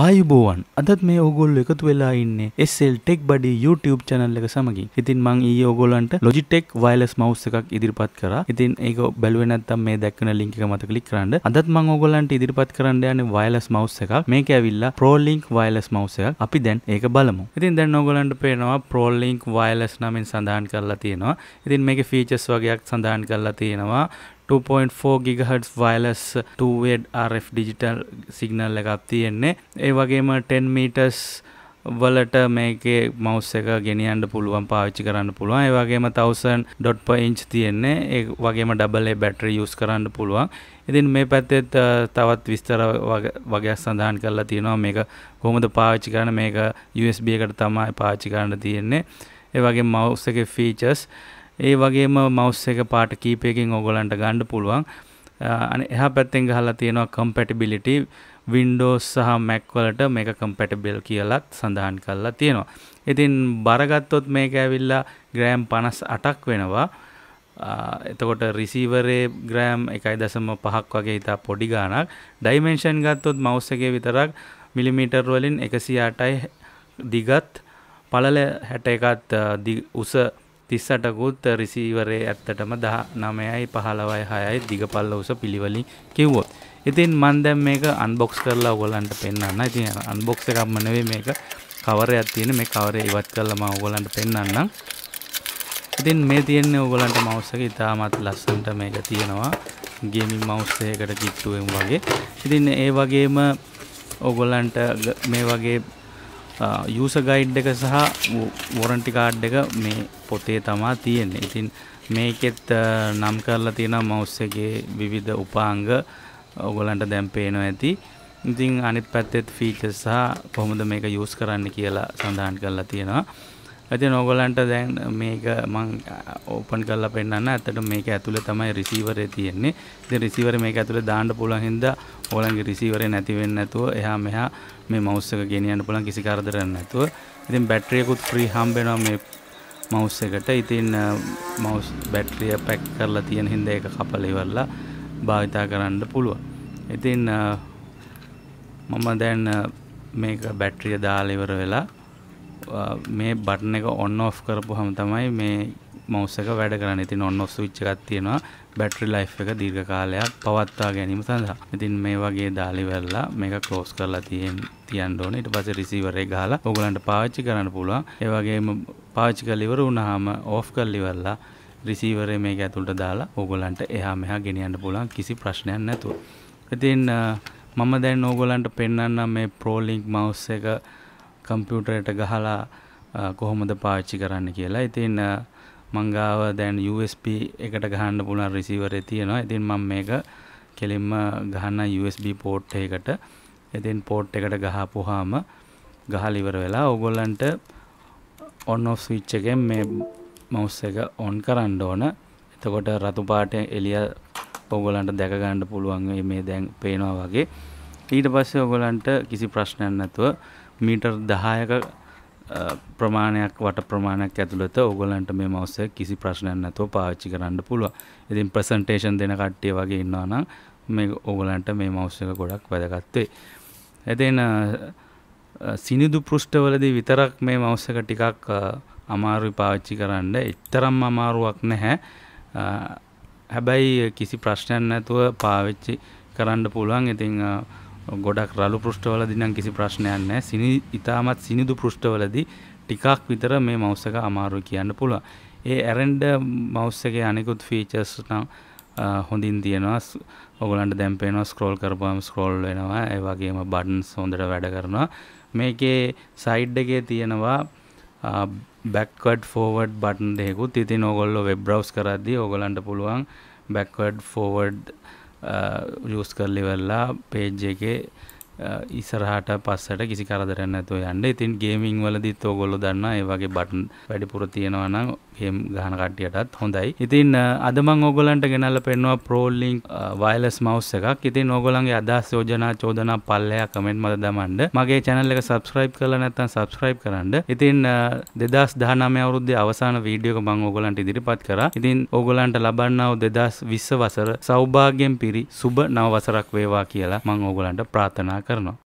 ආයුබෝවන් අදත් මේ ඕගොල්ලෝ එකතු වෙලා ඉන්නේ SL Tech Buddy YouTube channel එක සමගින්. ඉතින් මම ඊයේ ඕගොල්ලන්ට Logitech wireless mouse එකක් ඉදිරිපත් කරා. ඉතින් ඒක බැලුවේ නැත්නම් මේ දැක්වෙන link එක මත click කරන්න. අදත් මම ඕගොල්ලන්ට ඉදිරිපත් කරන්න යන්නේ wireless mouse එකක්. මේක ඇවිල්ලා PROLINK wireless mouse එකක්. අපි දැන් ඒක බලමු. ඉතින් දැන් ඕගොල්ලන්ට පේනවා PROLINK wireless නමින් සඳහන් කරලා තියෙනවා. ඉතින් මේකේ features වගේක් සඳහන් කරලා තියෙනවා. 2.4 GHz wireless two-way RF digital signal එකක් තියෙන්නේ. ඒ වගේම 10 meters වලට මේකේ mouse එක ගෙනියන්න පුළුවන්, පාවිච්චි කරන්න පුළුවන්. ඒ වගේම 1000 dot per inch තියෙන්නේ. ඒ වගේම double A battery use කරන්න පුළුවන්. ඉතින් මේ පැත්තේ තවත් විස්තර වගේක් සඳහන් කරලා තියෙනවා. මේක කොහොමද පාවිච්චි කරන්න, මේක USB එකට තමයි පාවිච්චි කරන්න තියෙන්නේ. ඒ වගේම mouse එකේ features, ඒ වගේම mouse එක පාට කීපයකින් ඕගොල්ලන්ට ගන්න පුළුවන්. අනේ එහා පැත්තෙන් ගහලා තියෙනවා compatibility Windows සහ Mac වලට මේක compatible කියලා සඳහන් කරලා තියෙනවා. ඉතින් බර ගත්තොත් මේක ඇවිල්ලා ග්‍රෑම් 58ක් වෙනවා. එතකොට receiver ග්‍රෑම් 1.5ක් වගේ ඉතා පොඩි ගාණක්. dimension ගත්තොත් mouse එකේ විතරක් මිලිමීටර් වලින් 108යි දිගත්, පළල 61ත් උස 38කුත්, receiver ඇත්තටම 19යි 15යි 6යි දිගපල්ල උස පිළිවෙලින් කිව්වොත්. ඉතින් මම දැන් මේක unbox කරලා ඔයගොල්ලන්ට පෙන්නන්න. ඉතින් unbox එකක්ම නෙවෙයි, මේක cover එකක් තියෙන. මේ cover එක ඉවත් කරලා මම ඔයගොල්ලන්ට පෙන්නන්නම්. ඉතින් මේ තියෙන්නේ ඔයගොල්ලන්ට mouse එක ඉතාමත් ලස්සනට මේක තියෙනවා. gaming mouse එකකට කිට්ටුවෙන් වගේ. ඉතින් ඒ වගේම ඔයගොල්ලන්ට මේ වගේ user guide එක සහ warranty card එක මේ පොතේ තමයි තියෙන්නේ. ඉතින් මේකෙත් නම් කරලා තියෙනවා mouse එකේ විවිධ උපාංග ඔයගොල්ලන්ට දැන් පේනවා ඇති. ඉතින් අනිත් පැත්තේ features සහ කොහොමද මේක use කරන්න කියලා සඳහන් කරලා තියෙනවා. ඉතින් ඔයගොල්ලන්ට දැන් මේක මම open කරලා පෙන්නන්න. ඇත්තටම මේක ඇතුලේ තමයි receiver එක තියෙන්නේ. ඉතින් receiver මේක ඇතුලේ දාන්න පුළුවන් හින්දා ඔයගොල්ලන්ගේ receiver එක නැති වෙන්නේ නැතුව එහා මෙහා මේ mouse එක ගෙනියන්න පුළුවන් කිසි කරදරයක් නැතුව. ඉතින් battery එකකුත් free හම්බ වෙනවා මේ mouse එකට. ඉතින් mouse battery එක pack කරලා තියෙන හින්දා ඒක කපලා ඉවරලා භාවිතා කරන්න පුළුවන්. ඉතින් මම දැන් මේක battery දාලා ඉවර වෙලා මේ බටන් එක on off කරපුවාම තමයි මේ mouse එක වැඩ කරන්නේ. ඉතින් on off switch එකක් තියෙනවා battery life එක දීර්ඝ කාලයක් පවත්වා ගැනීම සඳහා. ඉතින් මේ වගේ දාලා ඉවරලා මේක close කරලා තියන්න ඕනේ. ඊට පස්සේ receiver එක ගහලා ඕගලන්ට පාවිච්චි කරන්න පුළුවන්. ඒ වගේම පාවිච්චි කරලා ඉවර වුණාම off කරලා ඉවරලා receiver එක මේක ඇතුළට දාලා ඕගලන්ට එහා මෙහා ගෙනියන්න පුළුවන් කිසි ප්‍රශ්නයක් නැතුව. ඉතින් මම දැන් ඕගලන්ට පෙන්නන්නම් මේ PROLINK mouse එක කම්පියුටරයට ගහලා කොහොමද පාවිච්චි කරන්න කියලා. ඉතින් මං ගාව දැන් USB එකට ගහන්න පුළුවන් receiver එක තියෙනවා. ඉතින් මම මේක කෙලින්ම ගහන්න USB port එකකට. ඉතින් port එකට ගහපුවාම ගහලා ඉවර වෙලා ඕගොල්ලන්ට on off switch එකෙන් මේ mouse එක on කරන්න ඕන. එතකොට රතු පාට එළිය ඕගොල්ලන්ට දැක ගන්න පුළුවන් මේ දැන් පේනවා වගේ. ඊට පස්සේ ඕගොල්ලන්ට කිසි ප්‍රශ්නයක් නැතුව මීටර් 10ක ප්‍රමාණයක් වට ප්‍රමාණයක් ඇතුළත ඕගොල්ලන්ට මේ mouse එක කිසි ප්‍රශ්නයක් නැතුව පාවිච්චි කරන්න පුළුවන්. ඉතින් presentation දෙන කට්ටිය වගේ ඉන්නවා නම් මේ ඕගොල්ලන්ට මේ mouse එක ගොඩක් වැදගත් වෙයි. ඉතින් සිනිඳු පෘෂ්ඨවලදී විතරක් මේ mouse එක ටිකක් අමාරුයි පාවිච්චි කරන්න. එතරම් අමාරුවක් නැහැ. හැබැයි කිසි ප්‍රශ්නයක් නැතුව පාවිච්චි කරන්න පුළුවන්. ඉතින් ගොඩක් රළු පෘෂ්ඨවලදී නම් කිසි ප්‍රශ්නයක් නැහැ. ඉතාමත් සිනිඳු පෘෂ්ඨවලදී ටිකක් විතර මේ mouse එක අමාරුයි කියන්න පුළුවන්. ඒ ඇරෙන්ඩ mouse එකේ අනිකුත් features නම් හොඳින් තියෙනවා. ඔයගොල්ලන්ට දැන් පේනවා scroll කරපුවාම scroll වෙනවා. ඒ වගේම buttons හොඳට වැඩ කරනවා. මේකේ side එකේ තියෙනවා backward forward button දෙකකුත්. ඉතින් ඔයගොල්ලෝ web browse කරද්දී ඔයගොල්ලන්ට පුළුවන් backward forward use කරලා ඉවරලා page එකේ ඉස්සරහට පස්සට කිසි කරදරයක් නැතුව යන්න. ඉතින් gaming වලදීත් ඔයගොල්ලෝ දන්නවා ඒ වගේ button වැඩිපුර තියෙනවා නම් game ගහන කට්ටියටත් හොඳයි. ඉතින් අද මම ඔයගොල්ලන්ට ගෙනල්ලා පෙන්නවා PROLINK wireless mouse එකක්. ඉතින් ඔයගොල්ලන්ගේ අදහස් යෝජනා චෝදනා පල්ලෙහා comment මත දමන්න. මගේ channel එක subscribe කරලා නැත්නම් subscribe කරන්න. ඉතින් 2019 අවුරුද්දේ අවසාන වීඩියෝ එක මම ඔයගොල්ලන්ට ඉදිරිපත් කරා. ඉතින් ඔයගොල්ලන්ට ලබන්නා වූ 2020 වසර සෞභාග්‍යයෙන් පිරි සුබ නව වසරක් වේවා කියලා මම ඔයගොල්ලන්ට ප්‍රාර්ථනා කරනවා.